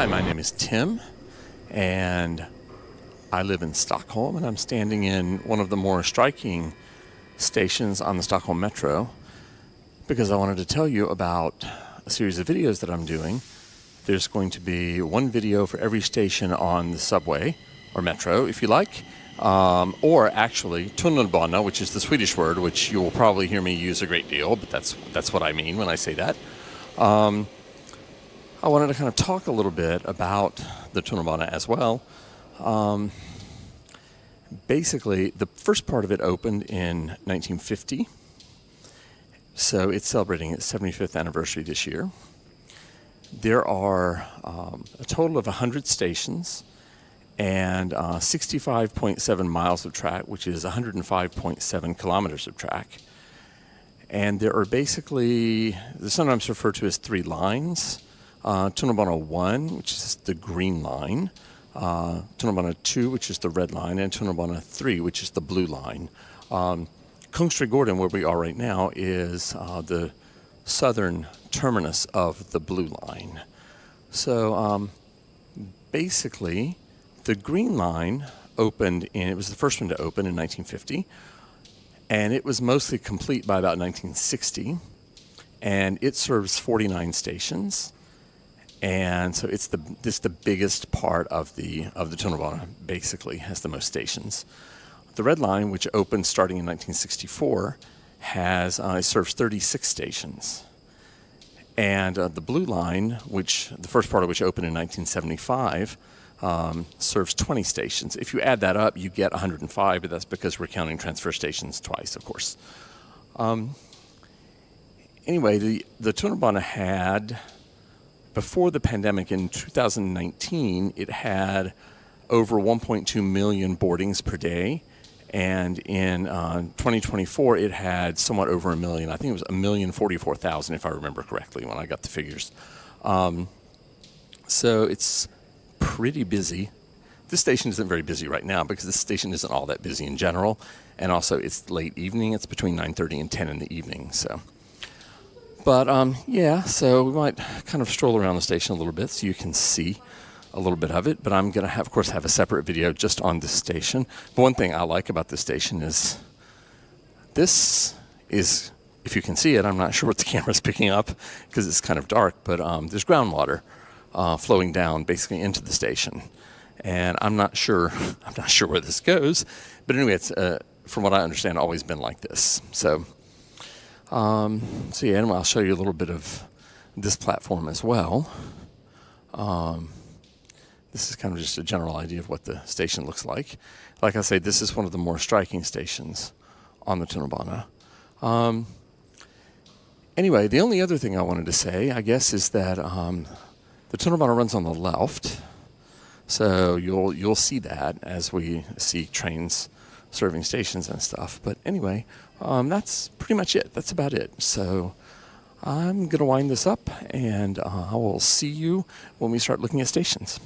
Hi, my name is Tim, and I live in Stockholm, and I'm standing in one of the more striking stations on the Stockholm Metro because I wanted to tell you about a series of videos that I'm doing. There's going to be one video for every station on the subway, or metro, if you like, or actually Tunnelbana, which is the Swedish word, which you will probably hear me use a great deal, but that's what I mean when I say that. I wanted to kind of talk a little bit about the Tunnelbana as well. Basically, the first part of it opened in 1950, so it's celebrating its 75th anniversary this year. There are a total of 100 stations and 65.7 miles of track, which is 105.7 kilometers of track. And there are basically, they're sometimes referred to as three lines. Tunnelbana 1, which is the green line, Tunnelbana 2, which is the red line, and Tunnelbana 3, which is the blue line. Kungsträdgården, where we are right now, is the southern terminus of the blue line. So basically, the green line opened it was the first one to open in 1950, and it was mostly complete by about 1960, and it serves 49 stations. And so it's the biggest part of the Tunnelbana, basically, has the most stations. The red line, which opened starting in 1964, it serves 36 stations. And the blue line, which the first part of which opened in 1975, serves 20 stations. If you add that up, you get 105, but that's because we're counting transfer stations twice, of course. Anyway, the Tunnelbana had, before the pandemic in 2019, it had over 1.2 million boardings per day. And in 2024, it had somewhat over a million. I think it was 1,044,000, if I remember correctly, when I got the figures. So it's pretty busy. This station isn't very busy right now because this station isn't all that busy in general. And also, it's late evening. It's between 9:30 and 10 in the evening. But so we might kind of stroll around the station a little bit so you can see a little bit of it. But I'm going to, of course, have a separate video just on this station. But one thing I like about this station is this is, if you can see it, I'm not sure what the camera's picking up because it's kind of dark, but there's groundwater flowing down basically into the station. And I'm not sure where this goes. But anyway, it's, from what I understand, always been like this. So and I'll show you a little bit of this platform as well. This is kind of just a general idea of what the station looks like. Like I say, this is one of the more striking stations on the Tunnelbana. Anyway, the only other thing I wanted to say, I guess, is that the Tunnelbana runs on the left. So you'll see that as we see trains serving stations and stuff. But anyway, that's pretty much it. That's about it. So I'm going to wind this up, and I will see you when we start looking at stations.